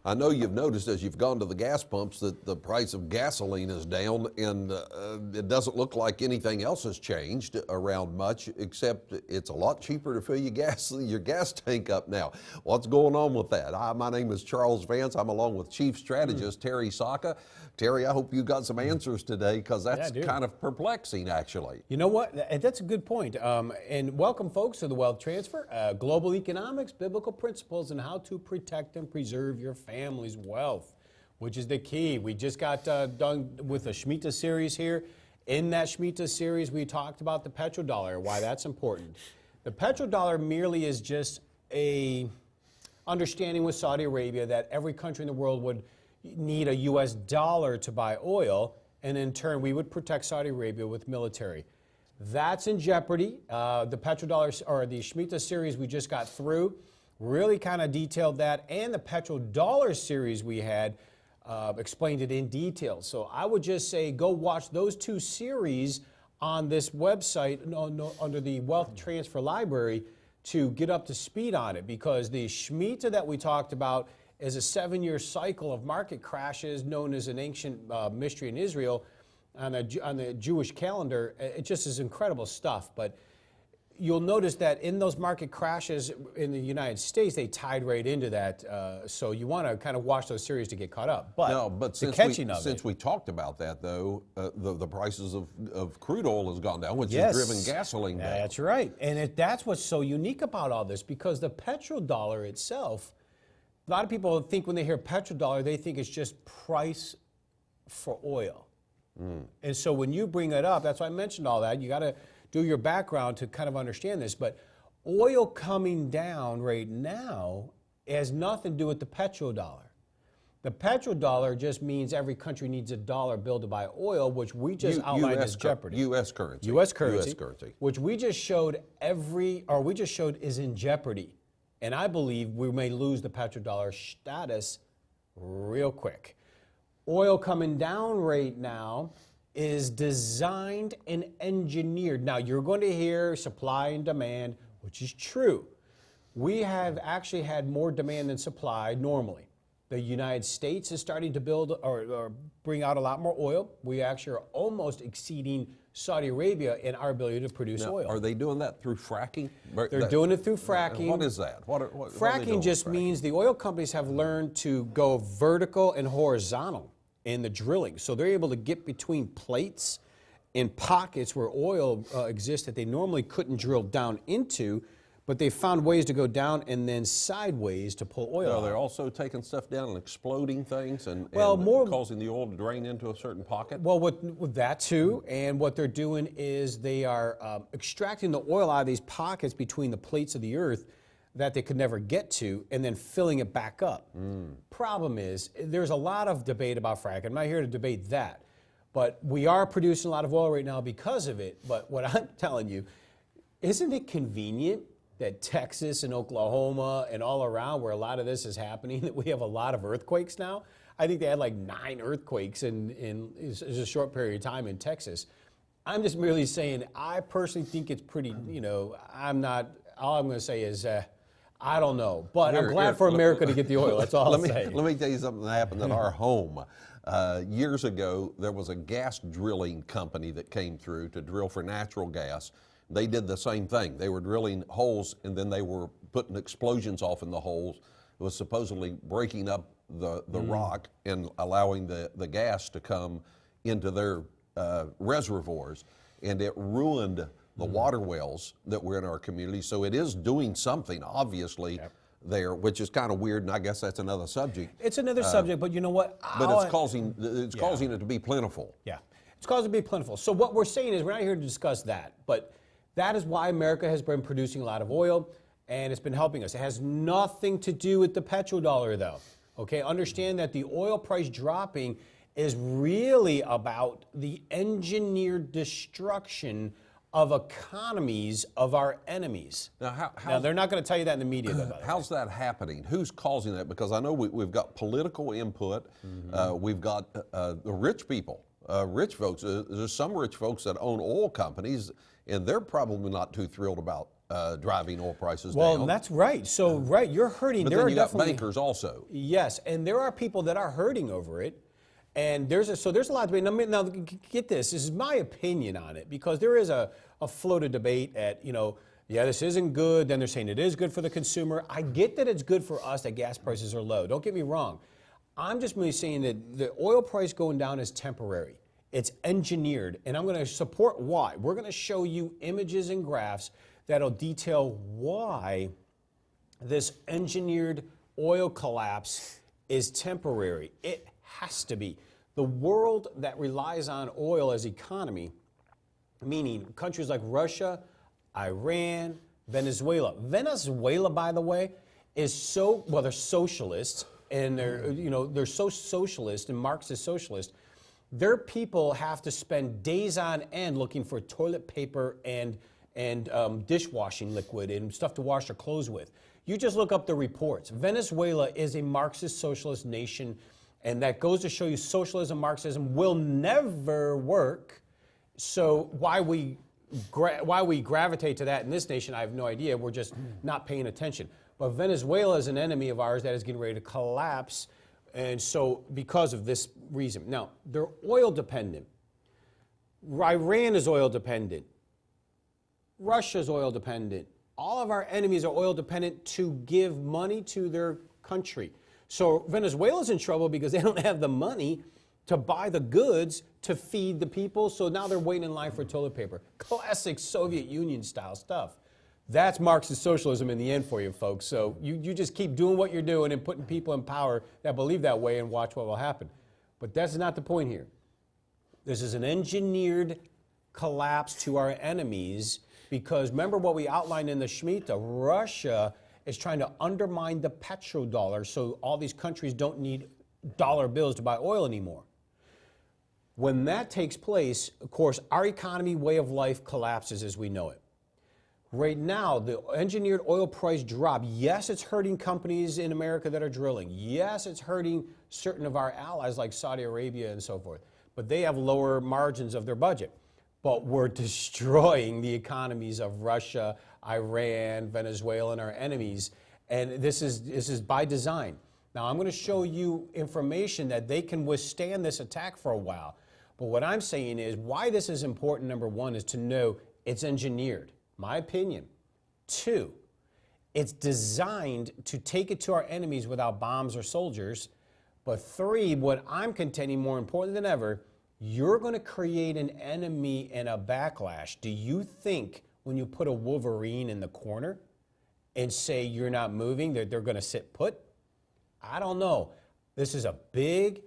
I know you've noticed as you've gone to the gas pumps that the price of gasoline is down, and it doesn't look like anything else has changed around much, except it's a lot cheaper to fill your gas tank up now. What's going on with that? My name is Charles Vance. I'm along with Chief Strategist Terry Sacka. Terry, I hope you got some answers today, because that's kind of perplexing, actually. You know what? That's a good point. And welcome, folks, to the Wealth Transfer, Global Economics, Biblical Principles, and how to protect and preserve your family's wealth, which is the key. We just got done with a Shemitah series here. In that Shemitah series, we talked about the petrodollar, why that's important. The petrodollar merely is just a understanding with Saudi Arabia that every country in the world would need a U.S. dollar to buy oil, and in turn, we would protect Saudi Arabia with military. That's in jeopardy. The petrodollar, or the Shemitah series we just got through, really kind of detailed that, and the petrodollar series we had explained it in detail. So I would just say go watch those two series on this website under the Wealth Transfer Library to get up to speed on it, because the Shemitah that we talked about is a 7-year cycle of market crashes known as an ancient mystery in Israel on the Jewish calendar. It just is incredible stuff. But you'll notice that in those market crashes in the United States, they tied right into that. So you want to kind of watch those series to get caught up. But since we talked about that, though, the prices of crude oil has gone down, which has driven gasoline down. That's right. And that's what's so unique about all this, because the petrodollar itself, a lot of people think when they hear petrodollar, they think it's just price for oil. And so when you bring it up, that's why I mentioned all that. You got to do your background to kind of understand this. But oil coming down right now has nothing to do with the petrodollar. The petrodollar just means every country needs a dollar bill to buy oil, which we just outlined as jeopardy. U.S. currency. U.S. currency. Which we just showed is in jeopardy. And I believe we may lose the petrodollar status real quick. Oil coming down right now is designed and engineered. Now, you're going to hear supply and demand, which is true. We have actually had more demand than supply normally. The United States is starting to build or bring out a lot more oil. We actually are almost exceeding Saudi Arabia in our ability to produce oil. Are they doing that through fracking? They're doing it through fracking. What is that? Fracking just means the oil companies have learned to go vertical and horizontal in the drilling. So they're able to get between plates and pockets where oil exists that they normally couldn't drill down into, but they found ways to go down and then sideways to pull oil out. They're also taking stuff down and exploding things and causing the oil to drain into a certain pocket? Well, with that too, and what they're doing is they are extracting the oil out of these pockets between the plates of the earth that they could never get to, and then filling it back up. Problem is, there's a lot of debate about fracking. I'm not here to debate that, but we are producing a lot of oil right now because of it. But what I'm telling you, isn't it convenient that Texas and Oklahoma and all around where a lot of this is happening, that we have a lot of earthquakes now? I think they had like 9 earthquakes in a short period of time in Texas. I'm just merely saying, I personally think it's pretty, all I'm going to say is, I don't know, but I'm glad for America to get the oil. That's all I'll say. Let me tell you something that happened at our home. Years ago, there was a gas drilling company that came through to drill for natural gas. They did the same thing. They were drilling holes, and then they were putting explosions off in the holes. It was supposedly breaking up the rock and allowing the gas to come into their reservoirs, and it ruined the water wells that were in our community. So it is doing something, obviously, there, which is kind of weird, and I guess that's another subject. It's another subject, but you know what? But it's causing it to be plentiful. Yeah, it's causing it to be plentiful. So what we're saying is we're not here to discuss that, but that is why America has been producing a lot of oil, and it's been helping us. It has nothing to do with the petrodollar, though. Okay, understand that the oil price dropping is really about the engineered destruction of economies of our enemies. Now, they're not going to tell you that in the media, though. How's that happening? Who's causing that? Because I know we've got political input. We've got the rich people, rich folks. There's some rich folks that own oil companies, and they're probably not too thrilled about driving oil prices Well, down. that's right. So, right, you're hurting. But there then are you got definitely bankers also. Yes, and there are people that are hurting over it. And there's a lot of debate. Now, get this. This is my opinion on it, because there is a floated debate at, yeah, this isn't good. Then they're saying it is good for the consumer. I get that it's good for us that gas prices are low. Don't get me wrong. I'm just really saying that the oil price going down is temporary. It's engineered, and I'm going to support why. We're going to show you images and graphs that'll detail why this engineered oil collapse is temporary. It has to be. The world that relies on oil as economy, meaning countries like Russia, Iran, Venezuela. Venezuela, by the way, is they're socialists, and they're so socialist and Marxist socialist. Their people have to spend days on end looking for toilet paper and dishwashing liquid and stuff to wash their clothes with. You just look up the reports. Venezuela is a Marxist socialist nation, and that goes to show you socialism, Marxism will never work. So why we gravitate to that in this nation, I have no idea. We're just not paying attention. But Venezuela is an enemy of ours that is getting ready to collapse, and so because of this reason. Now, they're oil dependent. Iran is oil dependent. Russia's oil dependent. All of our enemies are oil dependent to give money to their country. So Venezuela's in trouble because they don't have the money to buy the goods to feed the people, so now they're waiting in line for toilet paper. Classic Soviet Union style stuff. That's Marxist socialism in the end for you folks. So you just keep doing what you're doing and putting people in power that believe that way and watch what will happen. But that's not the point here. This is an engineered collapse to our enemies, because remember what we outlined in the Shemitah. Russia is trying to undermine the petrodollar so all these countries don't need dollar bills to buy oil anymore. When that takes place, of course, our economy, way of life collapses as we know it. Right now, the engineered oil price drop, yes, it's hurting companies in America that are drilling. Yes, it's hurting certain of our allies like Saudi Arabia and so forth. But they have lower margins of their budget. But we're destroying the economies of Russia, Iran, Venezuela, and our enemies. And this is by design. Now, I'm going to show you information that they can withstand this attack for a while. But what I'm saying is why this is important, number one, is to know it's engineered. My opinion. Two, it's designed to take it to our enemies without bombs or soldiers. But three, what I'm contending more important than ever, you're going to create an enemy and a backlash. Do you think when you put a Wolverine in the corner and say you're not moving, they're going to sit put? I don't know. This is a big,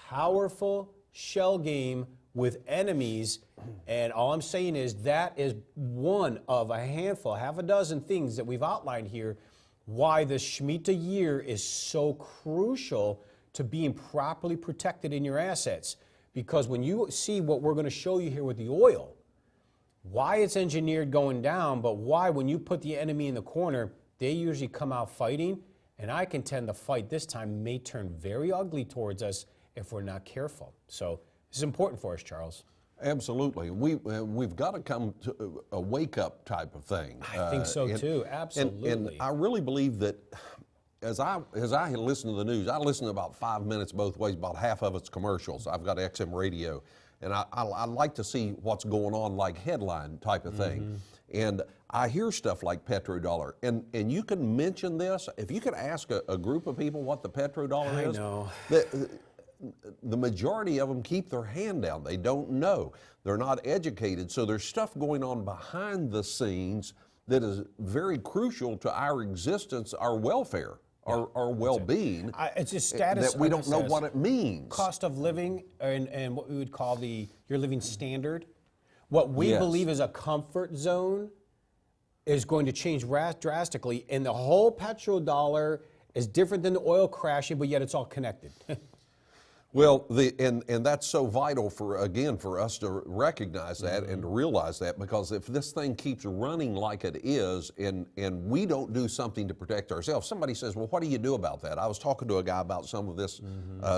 powerful shell game with enemies, and all I'm saying is that is one of a handful, half a dozen things that we've outlined here, why the Shemitah year is so crucial to being properly protected in your assets. Because when you see what we're going to show you here with the oil, why it's engineered going down, but why when you put the enemy in the corner, they usually come out fighting, and I contend the fight this time may turn very ugly towards us if we're not careful. So this is important for us, Charles. Absolutely. We've got to come to a wake-up type of thing. I think so too, absolutely. And I really believe that as I listen to the news, I listen to about 5 minutes both ways, about half of it's commercials. I've got XM radio, and I like to see what's going on, like headline type of thing. And I hear stuff like petrodollar, and you can mention this. If you could ask a group of people what the petrodollar is, I know. The majority of them keep their hand down. They don't know. They're not educated. So there's stuff going on behind the scenes that is very crucial to our existence, our welfare, our well-being. It's just status. That we don't know what it means. Cost of living and what we would call your living standard. What we Yes. believe is a comfort zone is going to change drastically, and the whole petrodollar is different than the oil crashing, but yet it's all connected. Well, and that's so vital for us to recognize that and to realize that, because if this thing keeps running like it is and we don't do something to protect ourselves, somebody says, well, what do you do about that? I was talking to a guy about some of this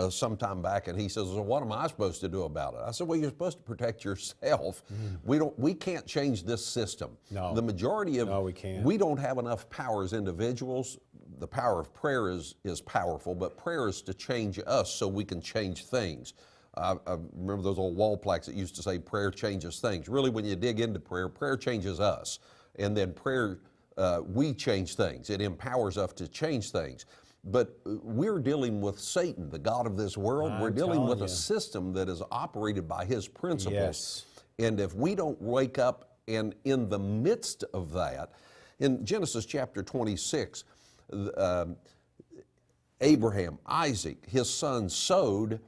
some time back, and he says, well, what am I supposed to do about it? I said, well, you're supposed to protect yourself. We can't change this system. No. The majority of, No, we can't. We don't have enough power as individuals. The power of prayer is powerful, but prayer is to change us so we can change things. I remember those old wall plaques that used to say prayer changes things. Really, when you dig into prayer, prayer changes us. And then prayer, we change things. It empowers us to change things. But we're dealing with Satan, the god of this world. We're dealing with a system that is operated by his principles. Yes. And if we don't wake up, and in the midst of that, in Genesis chapter 26, Abraham, Isaac, his son, sowed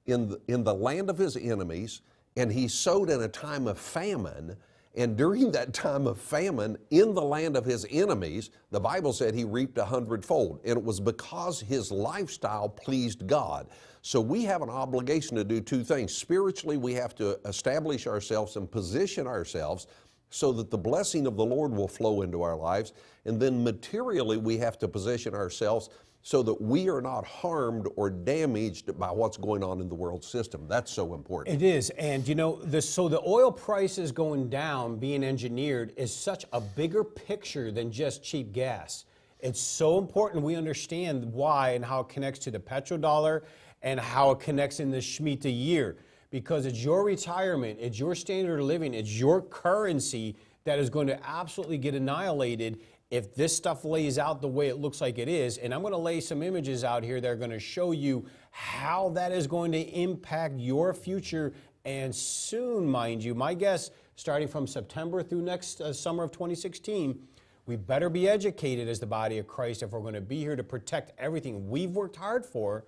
in the land of his enemies, and he sowed in a time of famine. And during that time of famine in the land of his enemies, the Bible said he reaped 100-fold. And it was because his lifestyle pleased God. So we have an obligation to do two things. Spiritually, we have to establish ourselves and position ourselves so that the blessing of the Lord will flow into our lives. And then materially, we have to position ourselves so that we are not harmed or damaged by what's going on in the world system. That's so important. It is, and you know, so the oil prices going down, being engineered, is such a bigger picture than just cheap gas. It's so important we understand why and how it connects to the petrodollar and how it connects in the Shemitah year. Because it's your retirement, it's your standard of living, it's your currency that is going to absolutely get annihilated if this stuff lays out the way it looks like it is. And I'm going to lay some images out here that are going to show you how that is going to impact your future. And soon, mind you, my guess, starting from September through next summer of 2016, we better be educated as the body of Christ if we're going to be here to protect everything we've worked hard for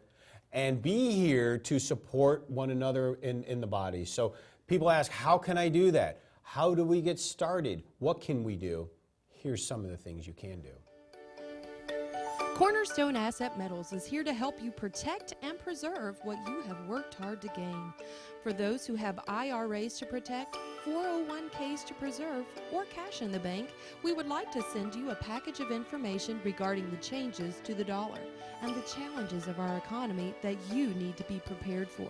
and be here to support one another in the body. So people ask, how can I do that? How do we get started? What can we do? Here's some of the things you can do. Cornerstone Asset Metals is here to help you protect and preserve what you have worked hard to gain. For those who have IRAs to protect, 401ks to preserve, or cash in the bank, we would like to send you a package of information regarding the changes to the dollar and the challenges of our economy that you need to be prepared for.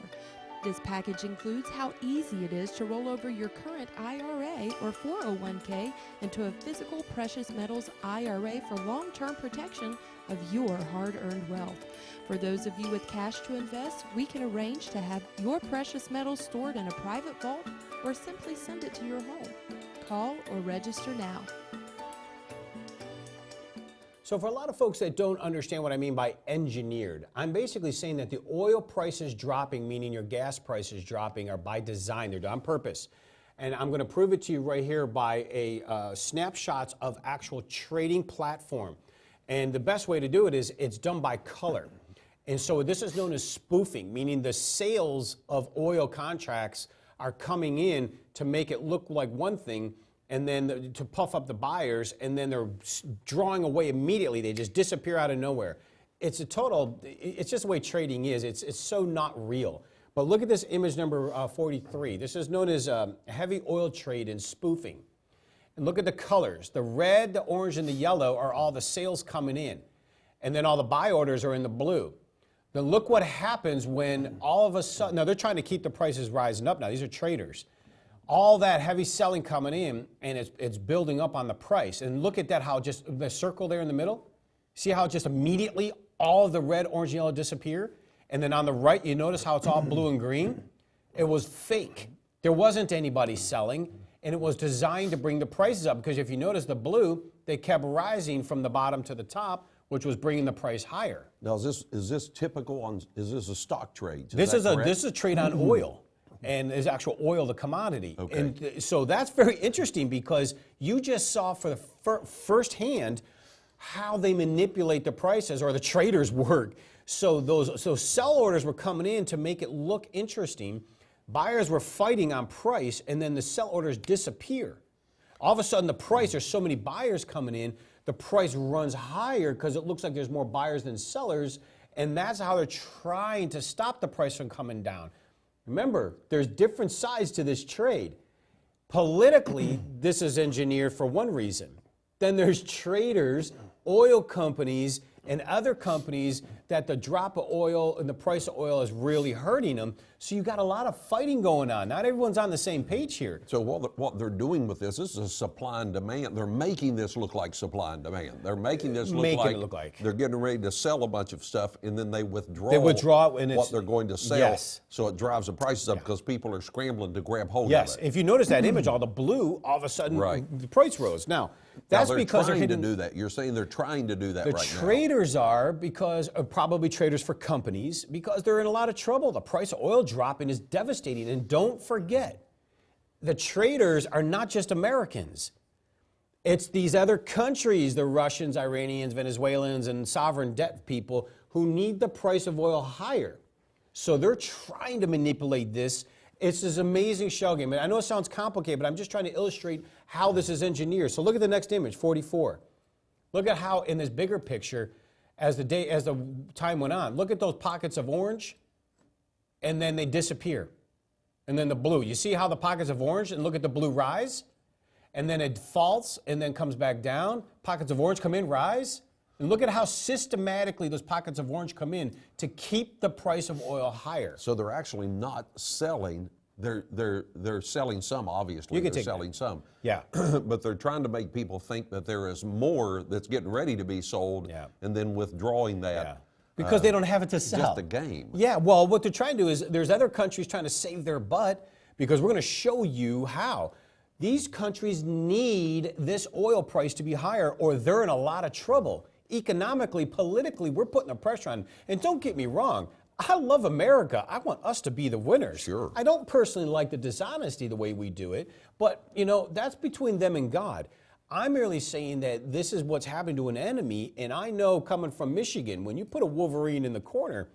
This package includes how easy it is to roll over your current IRA or 401k into a physical precious metals IRA for long-term protection of your hard-earned wealth. For those of you with cash to invest, we can arrange to have your precious metals stored in a private vault or simply send it to your home. Call or register now. So for a lot of folks that don't understand what I mean by engineered, I'm basically saying that the oil prices dropping, meaning your gas prices dropping, are by design. They're done on purpose. And I'm going to prove it to you right here by snapshots of actual trading platform. And the best way to do it is it's done by color. And so this is known as spoofing, meaning the sales of oil contracts are coming in to make it look like one thing, and then to puff up the buyers, and then they're drawing away immediately. They just disappear out of nowhere. It's just the way trading is. It's so not real. But look at this image number 43. This is known as heavy oil trade and spoofing. And look at the colors. The red, the orange, and the yellow are all the sales coming in. And then all the buy orders are in the blue. Then look what happens when all of a sudden, now they're trying to keep the prices rising up now. These are traders. All that heavy selling coming in, and it's building up on the price. And look at that, how just the circle there in the middle. See how just immediately all of the red, orange, and yellow disappear? And then on the right, you notice how it's all blue and green? It was fake. There wasn't anybody selling, and it was designed to bring the prices up, because if you notice the blue, they kept rising from the bottom to the top, which was bringing the price higher. Now, is this typical on, is this a stock trade? This is a trade on oil. And there's actual oil, the commodity. Okay. And so that's very interesting, because you just saw for the firsthand how they manipulate the prices, or the traders work. So sell orders were coming in to make it look interesting. Buyers were fighting on price, and then the sell orders disappear. All of a sudden, the price, there's so many buyers coming in, the price runs higher because it looks like there's more buyers than sellers, And that's how they're trying to stop the price from coming down. Remember, there's different sides to this trade. Politically, this is engineered for one reason. Then there's traders, oil companies, and other companies that the drop of oil and the price of oil is really hurting them. So you got a lot of fighting going on. Not everyone's on the same page here. So what they're doing with this is a supply and demand. They're making this look like supply and demand. They're making this look like they're getting ready to sell a bunch of stuff, and then they withdraw what they're going to sell. Yes. So it drives the prices up because people are scrambling to grab hold of Yes. it. If you notice that image, all the blue, all of a sudden the price rose. Now, that's because they're trying to do that. You're saying they're trying to do that right now. The traders are probably traders for companies because they're in a lot of trouble. The price of oil dropping is devastating. And don't forget, the traders are not just Americans. It's these other countries, the Russians, Iranians, Venezuelans, and sovereign debt people who need the price of oil higher. So they're trying to manipulate this. It's this amazing shell game. And I know it sounds complicated, but I'm just trying to illustrate how this is engineered. So look at the next image, 44. Look at how in this bigger picture, as the time went on, look at those pockets of orange, and then they disappear. And then the blue. You see how the pockets of orange, and look at the blue rise, and then it falls and then comes back down. Pockets of orange come in, rise. And look at how systematically those pockets of orange come in to keep the price of oil higher. So they're actually not selling. They're selling some, obviously. You can they're take selling that. some. Yeah. But they're trying to make people think that there is more that's getting ready to be sold, and then withdrawing that. Yeah. Because they don't have it to sell. Just a game. Yeah, well, what they're trying to do is there's other countries trying to save their butt because we're going to show you how. These countries need this oil price to be higher or they're in a lot of trouble. Economically, politically, we're putting the pressure on. And don't get me wrong, I love America. I want us to be the winners. Sure. I don't personally like the dishonesty the way we do it, but, you know, that's between them and God. I'm merely saying that this is what's happening to an enemy, and I know coming from Michigan, when you put a Wolverine in the corner,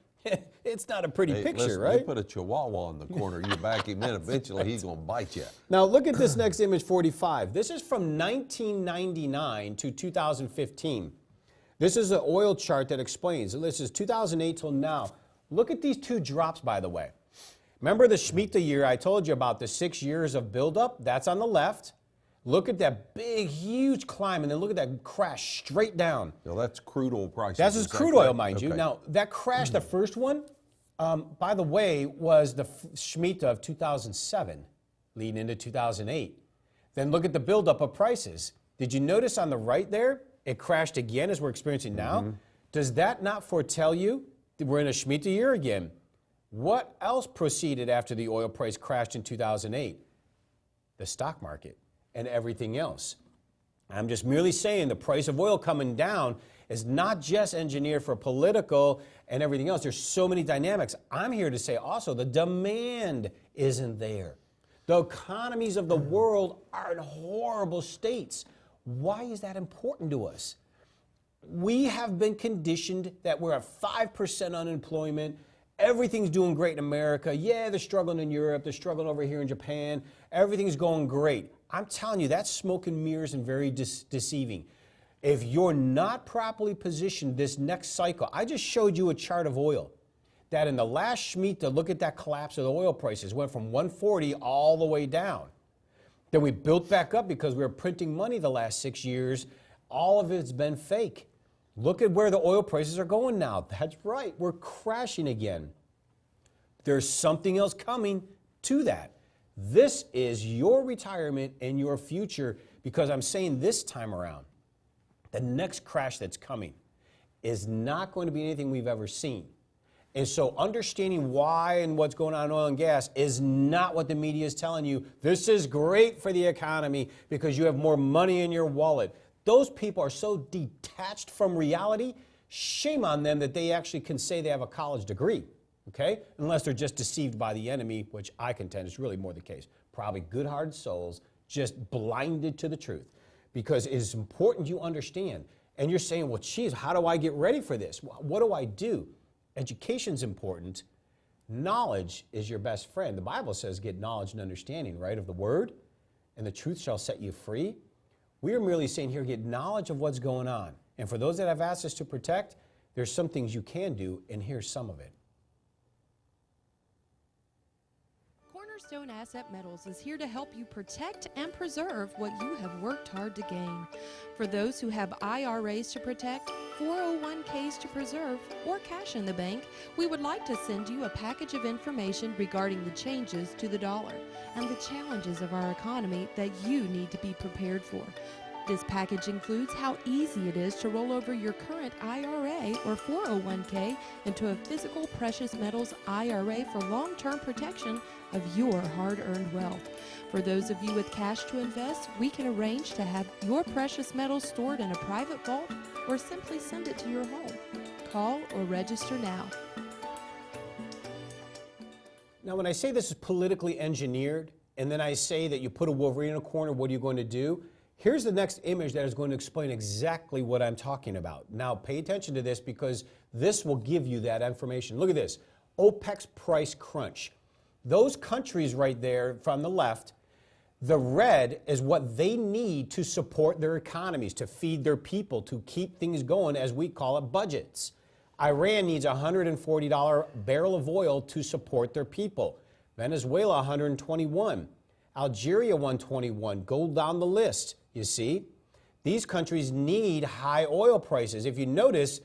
it's not a pretty picture, listen, right? You put a Chihuahua in the corner, you back him in, eventually he's going to bite you. Now look at this next image, 45. This is from 1999 to 2015. This is an oil chart that explains. This is 2008 till now. Look at these two drops, by the way. Remember the Shemitah year I told you about, the 6 years of buildup? That's on the left. Look at that big, huge climb, and then look at that crash straight down. Now that's crude oil prices. That's just crude oil, mind you. Okay. Now, that crash, the first one, by the way, was the Shemitah of 2007, leading into 2008. Then look at the buildup of prices. Did you notice on the right there, it crashed again as we're experiencing now? Does that not foretell you that we're in a Shemitah year again? What else proceeded after the oil price crashed in 2008? The stock market and everything else. I'm just merely saying the price of oil coming down is not just engineered for political and everything else. There's so many dynamics. I'm here to say also the demand isn't there. The economies of the world are in horrible states. Why is that important to us? We have been conditioned that we're at 5% unemployment. Everything's doing great in America. Yeah, they're struggling in Europe. They're struggling over here in Japan. Everything's going great. I'm telling you, that's smoke and mirrors and very deceiving. If you're not properly positioned this next cycle, I just showed you a chart of oil. That in the last Shemitah, look at that collapse of the oil prices. Went from 140 all the way down. Then we built back up because we were printing money the last 6 years. All of it's been fake. Look at where the oil prices are going now. That's right, we're crashing again. There's something else coming to that. This is your retirement and your future because I'm saying this time around, the next crash that's coming is not going to be anything we've ever seen. And so understanding why and what's going on in oil and gas is not what the media is telling you. This is great for the economy because you have more money in your wallet. Those people are so detached from reality, shame on them that they actually can say they have a college degree, okay? Unless they're just deceived by the enemy, which I contend is really more the case. Probably good-hearted souls just blinded to the truth because it is important you understand. And you're saying, well, geez, how do I get ready for this? What do I do? Education's important. Knowledge is your best friend. The Bible says get knowledge and understanding, right, of the Word, and the truth shall set you free. We are merely saying here, get knowledge of what's going on. And for those that have asked us to protect, there's some things you can do, and here's some of it. Cornerstone Asset Metals is here to help you protect and preserve what you have worked hard to gain. For those who have IRAs to protect, 401ks to preserve, or cash in the bank, we would like to send you a package of information regarding the changes to the dollar and the challenges of our economy that you need to be prepared for. This package includes how easy it is to roll over your current IRA or 401k into a physical precious metals IRA for long-term protection of your hard-earned wealth. For those of you with cash to invest, we can arrange to have your precious metals stored in a private vault or simply send it to your home. Call or register now. Now, when I say this is politically engineered, and then I say that you put a Wolverine in a corner, what are you going to do? Here's the next image that is going to explain exactly what I'm talking about. Now, pay attention to this because this will give you that information. Look at this, OPEC's price crunch. Those countries right there from the left, the red is what they need to support their economies, to feed their people, to keep things going, as we call it, budgets. Iran needs a $140 barrel of oil to support their people. Venezuela, 121. Algeria, 121. Go down the list, you see. These countries need high oil prices. If you notice,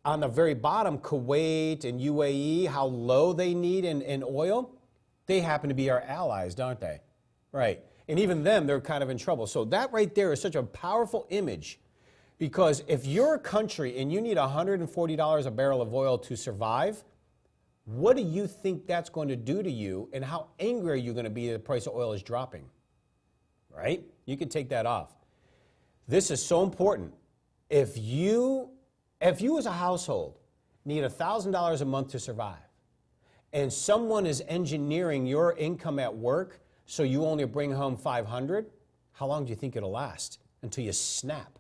on the very bottom, Kuwait and UAE, how low they need in oil, they happen to be our allies, don't they? Right. And even them, they're kind of in trouble. So that right there is such a powerful image, because if you're a country and you need $140 a barrel of oil to survive, what do you think that's going to do to you, and how angry are you going to be that the price of oil is dropping? Right? You can take that off. This is so important. If you as a household need $1,000 a month to survive, and someone is engineering your income at work so you only bring home $500, how long do you think it'll last? Until you snap,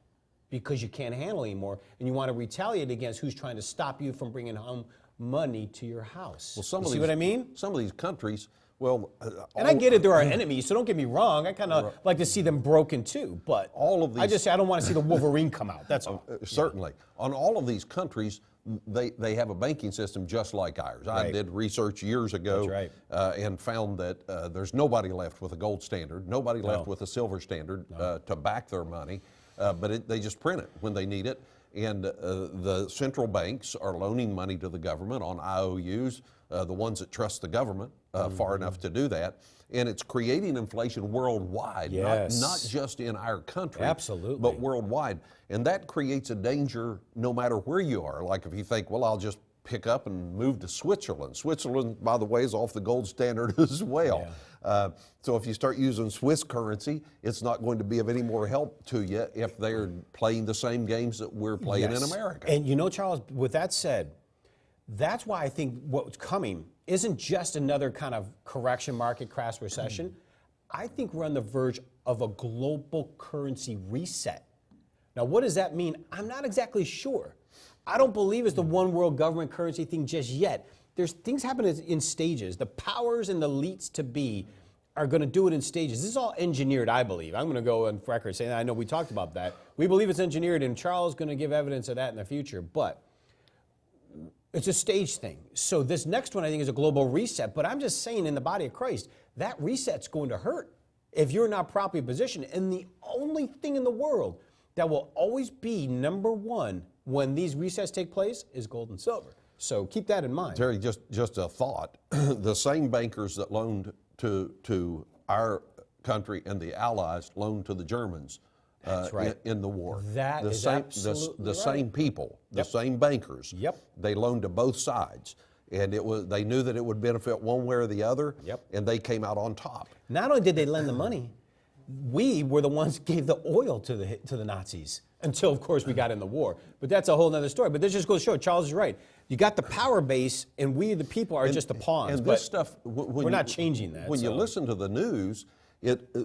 because you can't handle anymore, and you want to retaliate against who's trying to stop you from bringing home money to your house. Well, see what I mean? Some of these countries, well, and I get it, they're our enemies, so don't get me wrong. I kind of like to see them broken too, but all of these, I don't want to see the Wolverine come out. That's all. Certainly. On all of these countries, they have a banking system just like ours. Right. I did research years ago. That's and found that there's nobody left with a gold standard, nobody left with a silver standard to back their money, but they just print it when they need it. And the central banks are loaning money to the government on IOUs, the ones that trust the government far enough to do that. And it's creating inflation worldwide, yes. not just in our country, absolutely, but worldwide. And that creates a danger no matter where you are. Like if you think, well, I'll just pick up and move to Switzerland. Switzerland, by the way, is off the gold standard as well. Yeah. So if you start using Swiss currency, it's not going to be of any more help to you if they're playing the same games that we're playing in America. And you know, Charles, with that said, that's why I think what's coming isn't just another kind of correction, market crash, recession. I think we're on the verge of a global currency reset. Now, what does that mean? I'm not exactly sure. I don't believe it's the one world government currency thing just yet. There's things happening in stages. The powers and the elites to be are going to do it in stages. This is all engineered, I believe. I'm going to go on record saying that. I know we talked about that. We believe it's engineered, and Charles is going to give evidence of that in the future. But it's a stage thing. So this next one, I think, is a global reset. But I'm just saying, in the body of Christ, that reset's going to hurt if you're not properly positioned. And the only thing in the world that will always be number one when these resets take place is gold and silver. So keep that in mind. Terry, just a thought. The same bankers that loaned to our country and the Allies loaned to the Germans in the war. That is absolutely the same people, the same bankers. Yep. They loaned to both sides. And they knew that it would benefit one way or the other, and they came out on top. Not only did they lend the money, we were the ones who gave the oil to the Nazis until, of course, we got in the war. But that's a whole other story. But this just goes to show, Charles is right. You got the power base, and we, the people, are just the pawns. And but this stuff, we're not changing that. When you listen to the news,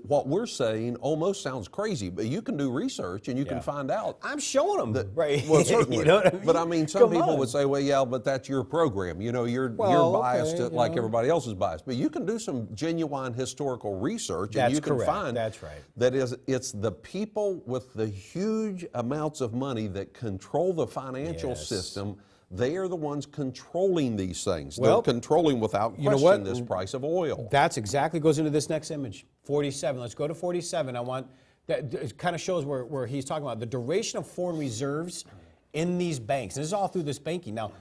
what we're saying almost sounds crazy, but you can do research and you can find out. I'm showing them, right? Well, certainly. You know what I mean? But I mean, some people would say, well, yeah, but that's your program. You know, you're biased like everybody else is biased. But you can do some genuine historical research and you can find that it's the people with the huge amounts of money that control the financial system. They are the ones controlling these things. They're controlling without question this price of oil. That's exactly goes into this next image, 47. Let's go to 47. I want that. It kind of shows where he's talking about the duration of foreign reserves in these banks. And this is all through this banking. Now,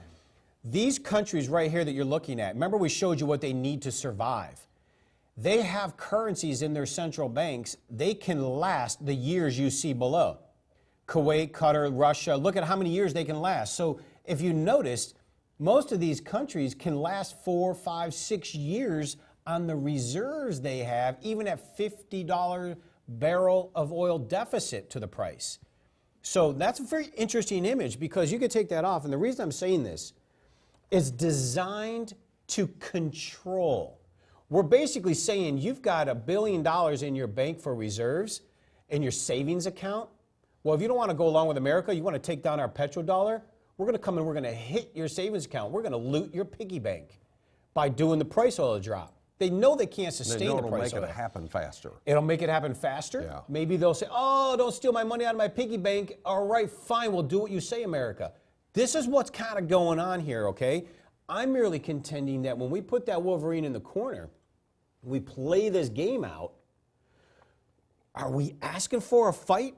these countries right here that you're looking at, remember we showed you what they need to survive. They have currencies in their central banks. They can last the years you see below. Kuwait, Qatar, Russia, look at how many years they can last. So if you noticed, most of these countries can last 4, 5, 6 years on the reserves they have, even at $50 barrel of oil deficit to the price. So that's a very interesting image because you could take that off. And the reason I'm saying this is designed to control. We're basically saying you've got $1 billion in your bank for reserves in your savings account. Well, if you don't want to go along with America, you want to take down our petrodollar, we're going to come and we're going to hit your savings account. We're going to loot your piggy bank by doing the price oil drop. They know they can't sustain the price oil. It'll make it happen faster. It'll make it happen faster? Yeah. Maybe they'll say, oh, don't steal my money out of my piggy bank. All right, fine, we'll do what you say, America. This is what's kind of going on here, okay? I'm merely contending that when we put that Wolverine in the corner, we play this game out, are we asking for a fight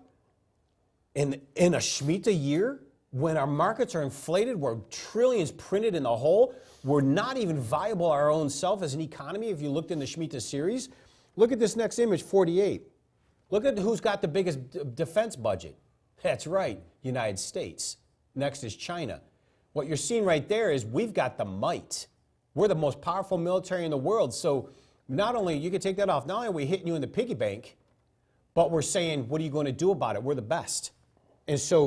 in a Shemitah year? When our markets are inflated, we're trillions printed in the hole, we're not even viable our own self as an economy. If you looked in the Shemitah series, look at this next image, 48. Look at who's got the biggest defense budget. That's right, United States. Next is China. What you're seeing right there is we've got the might. We're the most powerful military in the world. So not only, you can take that off, not only are we hitting you in the piggy bank, but we're saying, what are you going to do about it? We're the best. And so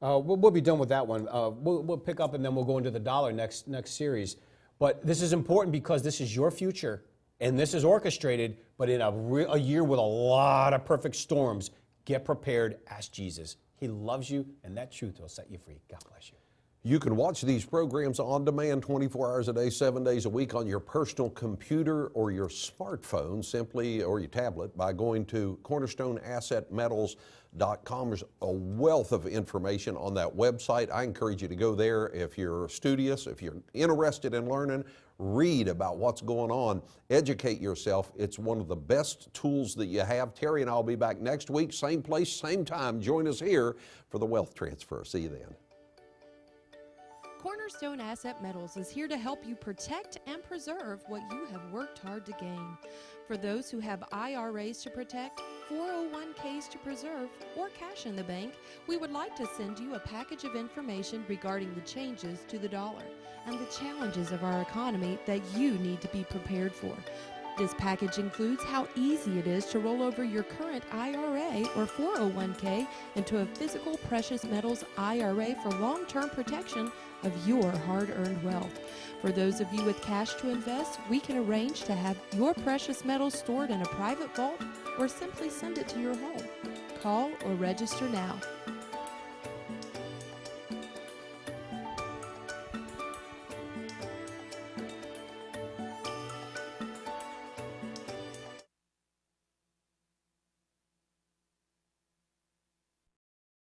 we'll be done with that one. We'll pick up and then we'll go into the dollar next series. But this is important because this is your future and this is orchestrated, but in a year with a lot of perfect storms. Get prepared, ask Jesus. He loves you and that truth will set you free. God bless you. You can watch these programs on demand 24 hours a day, 7 days a week on your personal computer or your smartphone simply, or your tablet, by going to cornerstoneassetmetals.com. There's a wealth of information on that website. I encourage you to go there if you're studious, if you're interested in learning, read about what's going on, educate yourself. It's one of the best tools that you have. Terry and I will be back next week, same place, same time. Join us here for the Wealth Transfer. See you then. Cornerstone Asset Metals is here to help you protect and preserve what you have worked hard to gain. For those who have IRAs to protect, 401ks to preserve, or cash in the bank, we would like to send you a package of information regarding the changes to the dollar and the challenges of our economy that you need to be prepared for. This package includes how easy it is to roll over your current IRA or 401k into a physical precious metals IRA for long-term protection of your hard-earned wealth. For those of you with cash to invest, we can arrange to have your precious metals stored in a private vault or simply send it to your home. Call or register now.